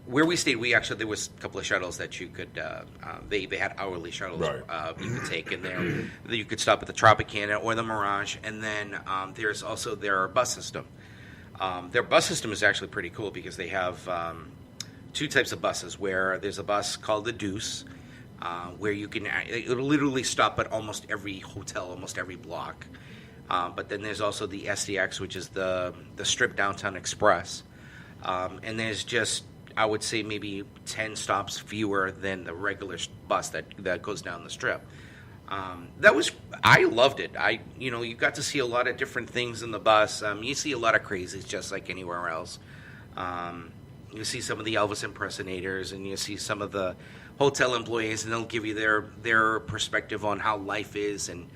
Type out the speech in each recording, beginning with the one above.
where we stayed, there was a couple of shuttles that you could. They had hourly shuttles you could take in there. You could stop at the Tropicana or the Mirage, and then there's also their bus system. Their bus system is actually pretty cool because they have two types of buses. Where there's a bus called the Deuce, where you can it'll literally stop at almost every hotel, almost every block. But then there's also the SDX, which is the Strip Downtown Express, and there's just, I would say, maybe 10 stops fewer than the regular bus that goes down the Strip. I loved it. You got to see a lot of different things in the bus. You see a lot of crazies just like anywhere else. You see some of the Elvis impersonators, and you see some of the hotel employees, and they'll give you their perspective on how life is, and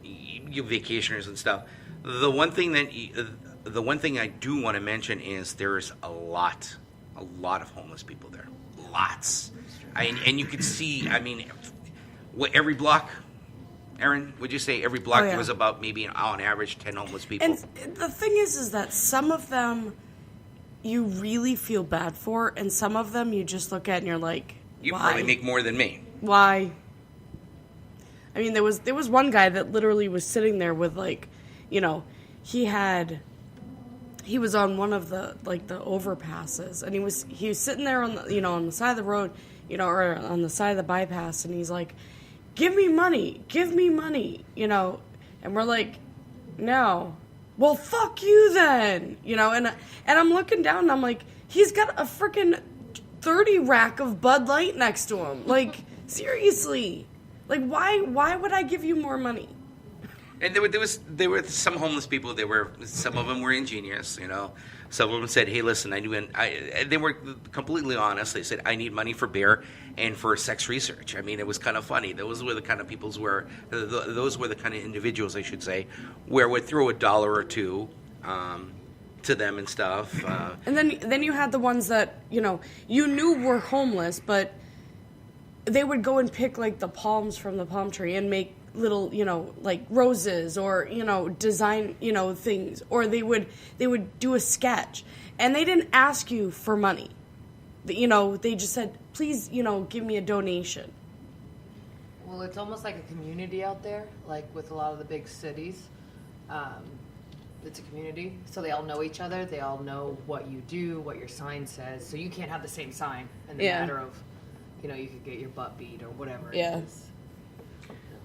you vacationers and stuff. The one thing I do want to mention is there's a lot of homeless people there. Lots. And you can see, every block, Aaron, would you say every block there was about maybe on average 10 homeless people? And the thing is that some of them you really feel bad for, and some of them you just look at and you're like, you why? probably make more than me. Why? I mean, there was one guy that literally was sitting there with, like, he was on one of the overpasses, and he was sitting there on the, on the side of the road, or on the side of the bypass, and he's like, give me money, and we're like, no. Well, fuck you then, and I'm looking down and I'm like, he's got a freaking 30 rack of Bud Light next to him. Like, seriously. Like, why would I give you more money? And there were some homeless people. Some of them were ingenious, Some of them said, "Hey, listen, they were completely honest. They said, I need money for beer and for sex research." I mean, it was kind of funny. Those were the kind of those were the kind of individuals, I should say, where would throw $1 or $2 to them and stuff. And then you had the ones that you knew were homeless, but they would go and pick like the palms from the palm tree and make little, like roses or, design, things, or they would do a sketch, and they didn't ask you for money. They just said, please, give me a donation. Well, it's almost like a community out there, like with a lot of the big cities. It's a community, so they all know each other. They all know what you do, what your sign says. So you can't have the same sign in the matter of, you could get your butt beat or whatever it is.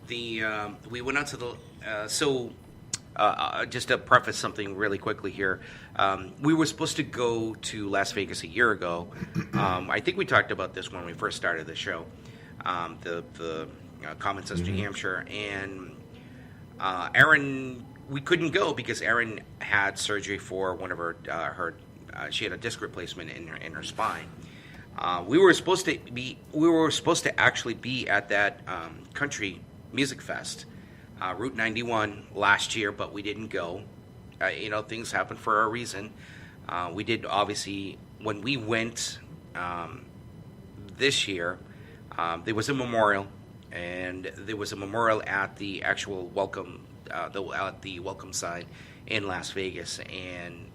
We went out to the just to preface something really quickly here, we were supposed to go to Las Vegas a year ago. I think we talked about this when we first started the show, the Common Sense New Hampshire, and Erin, we couldn't go because Erin had surgery for one of her she had a disc replacement in her spine. We were supposed to actually be at that country music fest, Route 91 last year, but we didn't go. Things happen for a reason. We did, obviously, when we went this year, there was a memorial, and there was a memorial at the actual welcome, the welcome sign in Las Vegas, and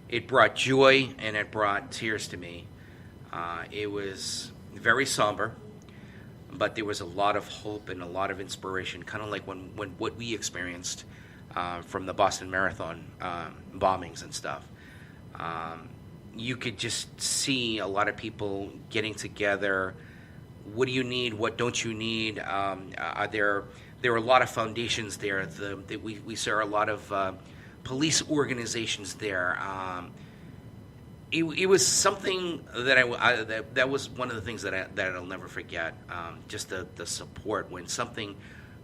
it brought joy and it brought tears to me. It was very somber, but there was a lot of hope and a lot of inspiration, kind of like when what we experienced from the Boston Marathon bombings and stuff. You could just see a lot of people getting together. What do you need? What don't you need? There were a lot of foundations there. We saw a lot of police organizations there. It was something that that was one of the things that I'll never forget. Just the support when something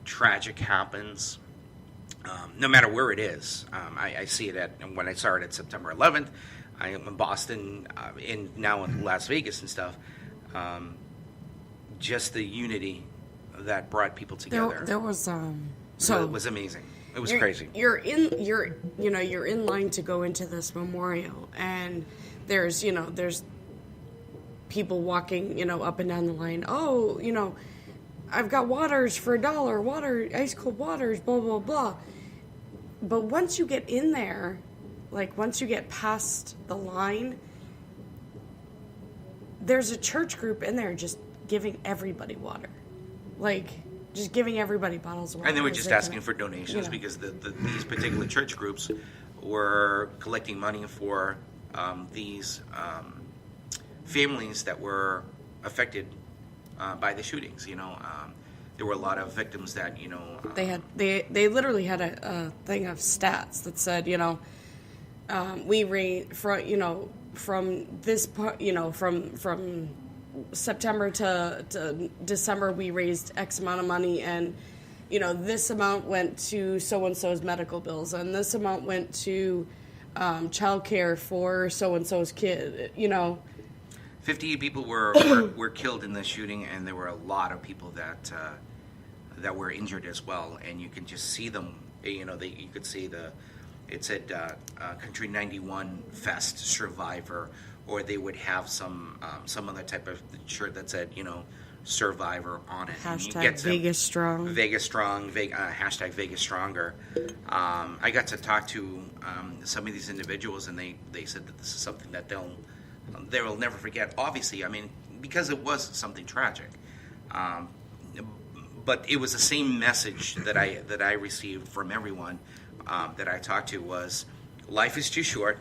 tragic happens, no matter where it is. I see it when I saw it at September 11th. I am in Boston, and now in Las Vegas and stuff. Just the unity that brought people together. There was so it was amazing. It was crazy. You're in line to go into this memorial, and there's people walking, up and down the line. Oh, I've got waters for $1, water, ice cold waters, blah, blah, blah. But once you get in there, like once you get past the line, there's a church group in there just giving everybody water, like just giving everybody bottles of water. And they were just asking for donations because these particular church groups were collecting money for these families that were affected by the shootings. There were a lot of victims that they literally had a thing of stats that said we raised from this part from September to December we raised X amount of money, and this amount went to so and so's medical bills, and this amount went to childcare for so and so's kid. 58 people were killed in the shooting, and there were a lot of people that were injured as well. And you can just see them. You could see it said Country 91 Fest Survivor, or they would have some other type of shirt that said Survivor on it. Hashtag Vegas Strong. Vegas Strong. Hashtag Vegas Stronger. I got to talk to some of these individuals, and they said that this is something that they will never forget. Obviously, because it was something tragic, but it was the same message that I received from everyone that I talked to was life is too short.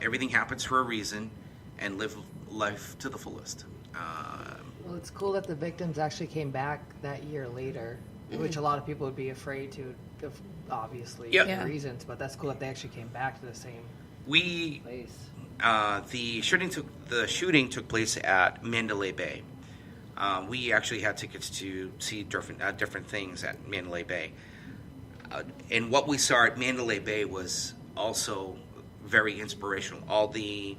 Everything happens for a reason, and live life to the fullest. Well, it's cool that the victims actually came back that year later, which a lot of people would be afraid to, obviously, for reasons. But that's cool that they actually came back to the same place. The shooting took place at Mandalay Bay. We actually had tickets to see different things at Mandalay Bay. And what we saw at Mandalay Bay was also very inspirational. All the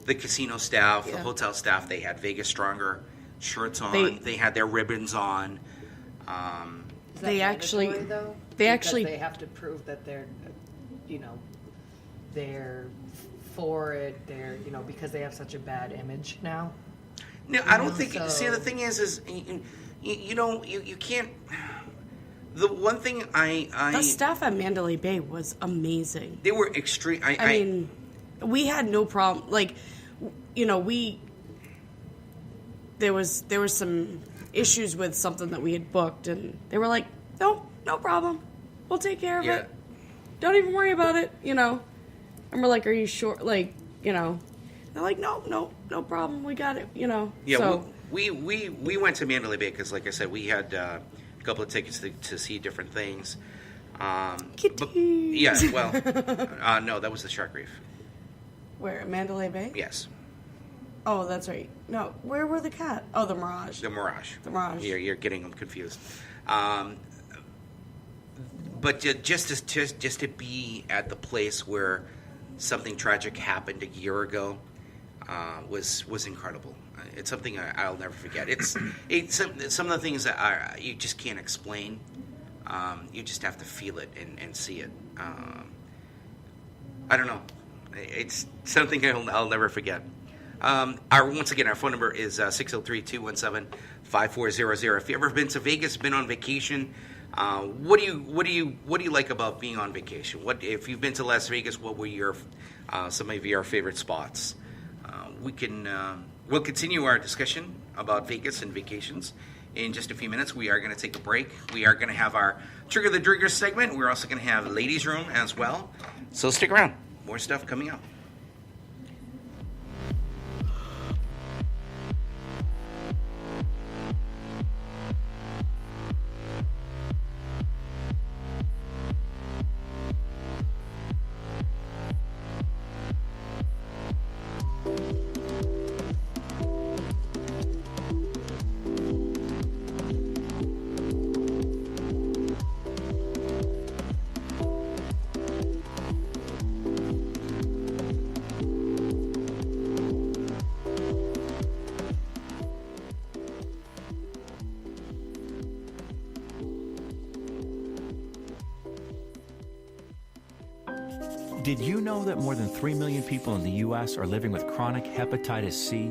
casino staff, the hotel staff, they had Vegas Stronger shirts on. They had their ribbons on. They actually have to prove that they're for it. They're because they have such a bad image now. No, I don't think. So. See, the thing is you can't. The one thing the staff at Mandalay Bay was amazing. They were extreme. I mean, we had no problem. Like, there was some issues with something that we had booked, and they were like, no problem, we'll take care of it. Don't even worry about it. And we're like, are you sure? Like, they're like, no problem, we got it. Yeah. So. We went to Mandalay Bay because, like I said, we had a couple of tickets to see different things. Kitties. No, that was the Shark Reef. Where, at Mandalay Bay? Yes. Oh, that's right. No, where were the cat? Oh, the Mirage. The Mirage. The Mirage. You're getting them confused. But just to be at the place where something tragic happened a year ago was incredible. It's something I'll never forget. It's some of the things that you just can't explain. You just have to feel it and see it. I don't know. It's something I'll never forget. Once again, our phone number is 603-217-5400. If you ever been to Vegas, been on vacation, what do you like about being on vacation? What if you've been to Las Vegas? What were some of your favorite spots? We'll continue our discussion about Vegas and vacations in just a few minutes. We are going to take a break. We are going to have our Trigger the Driggers segment. We're also going to have Ladies Room as well. So stick around. More stuff coming up. Did you know that more than 3 million people in the U.S. are living with chronic hepatitis C?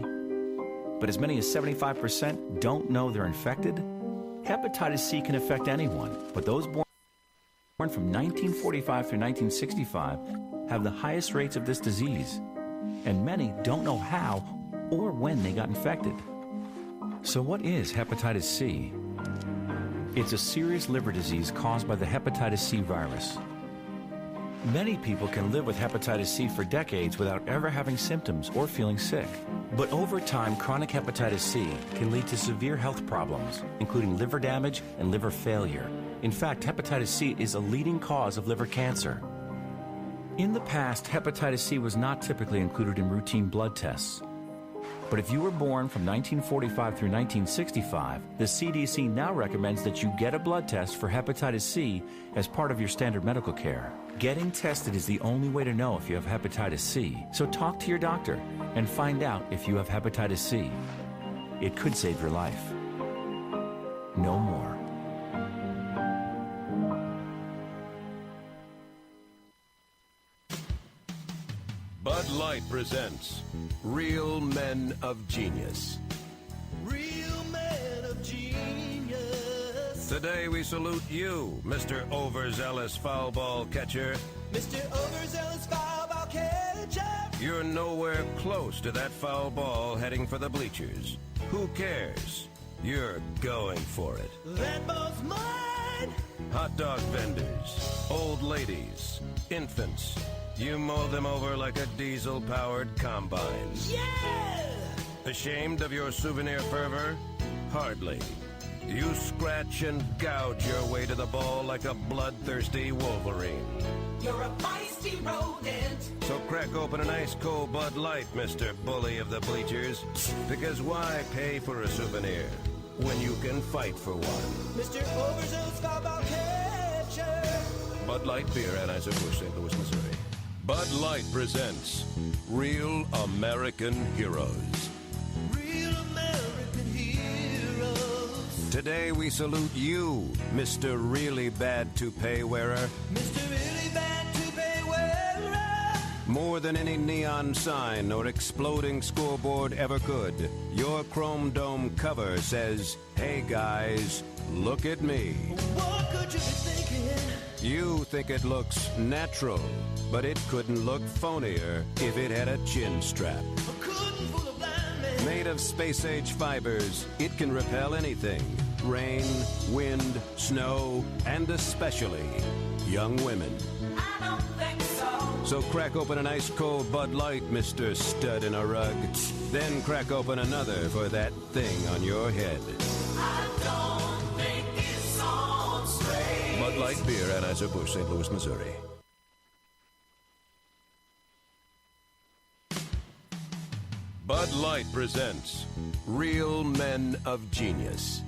But as many as 75% don't know they're infected? Hepatitis C can affect anyone, but those born from 1945 through 1965 have the highest rates of this disease. and many don't know how or when they got infected. So what is hepatitis C? It's a serious liver disease caused by the hepatitis C virus. Many people can live with hepatitis C for decades without ever having symptoms or feeling sick. But over time, chronic hepatitis C can lead to severe health problems, including liver damage and liver failure. In fact, hepatitis C is a leading cause of liver cancer. In the past, hepatitis C was not typically included in routine blood tests. But if you were born from 1945 through 1965, the CDC now recommends that you get a blood test for hepatitis C as part of your standard medical care. Getting tested is the only way to know if you have hepatitis C, so talk to your doctor and find out if you have hepatitis C. It could save your life. No more. Bud Light presents Real Men of Genius. Real men of genius. Today we salute you, Mr. Overzealous foul ball catcher. Mr. Overzealous foul ball catcher. You're nowhere close to that foul ball heading for the bleachers. Who cares? You're going for it. That ball's mine. Hot dog vendors, old ladies, infants. You mow them over like a diesel-powered combine. Yeah! Ashamed of your souvenir fervor? Hardly. You scratch and gouge your way to the ball like a bloodthirsty Wolverine. You're a feisty rodent. So crack open an ice-cold Bud Light, Mr. Bully of the Bleachers. Because why pay for a souvenir when you can fight for one? Mr. Overzealous foul ball catcher. Bud Light Beer, Anheuser-Busch, St. Louis, Missouri. Bud Light presents Real American Heroes. Real American heroes. Today we salute you, Mr. Really Bad Toupee Wearer. Mr. Really Bad Toupee Wearer. More than any neon sign or exploding scoreboard ever could, your chrome dome cover says, "Hey guys, look at me." What could you be thinking? You think it looks natural, but it couldn't look phonier if it had a chin strap. I couldn't fool a blind man. Made of space-age fibers, it can repel anything. Rain, wind, snow, and especially young women. I don't think so. So crack open an ice-cold Bud Light, Mr. Stud in a Rug. Then crack open another for that thing on your head. I don't think it's on straight. Bud Light Beer, Anheuser-Busch, St. Louis, Missouri. Bud Light presents Real Men of Genius.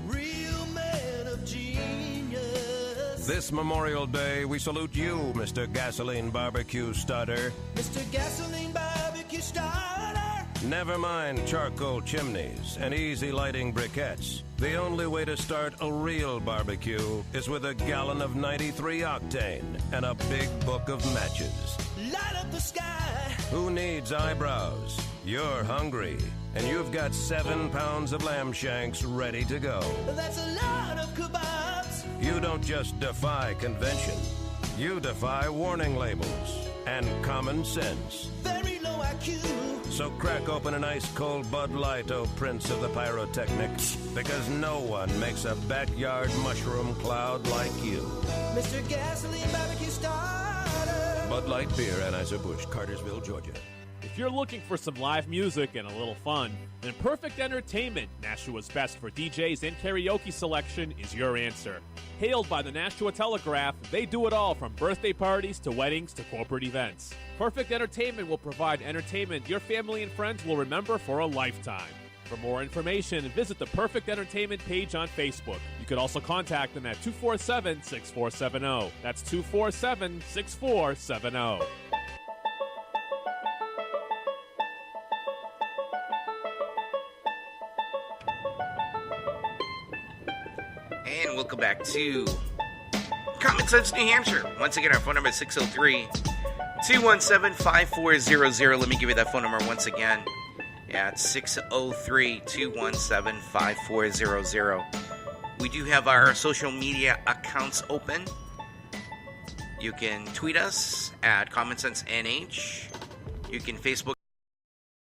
Real men of genius. This Memorial Day, we salute you, Mr. Gasoline Barbecue Starter. Mr. Gasoline Barbecue Starter. Never mind charcoal chimneys and easy lighting briquettes. The only way to start a real barbecue is with a gallon of 93 octane and a big book of matches. Light up the sky. Who needs eyebrows? You're hungry, and you've got 7 pounds of lamb shanks ready to go. That's a lot of kebabs. You don't just defy convention. You defy warning labels and common sense. Very low IQ. So crack open an ice-cold Bud Light, oh Prince of the Pyrotechnic, because no one makes a backyard mushroom cloud like you. Mr. Gasoline Barbecue Starter. Bud Light Beer, Anheuser-Busch, Cartersville, Georgia. If you're looking for some live music and a little fun, then Perfect Entertainment, Nashua's best for DJs and karaoke selection, is your answer. Hailed by the Nashua Telegraph, they do it all from birthday parties to weddings to corporate events. Perfect Entertainment will provide entertainment your family and friends will remember for a lifetime. For more information, visit the Perfect Entertainment page on Facebook. You could also contact them at 247-6470. That's 247-6470. And welcome back to Common Sense New Hampshire. Once again, our phone number is 603-217-5400. Let me give you that phone number once again. Yeah, it's 603-217-5400. We do have our social media accounts open. You can tweet us at Common Sense NH. You can Facebook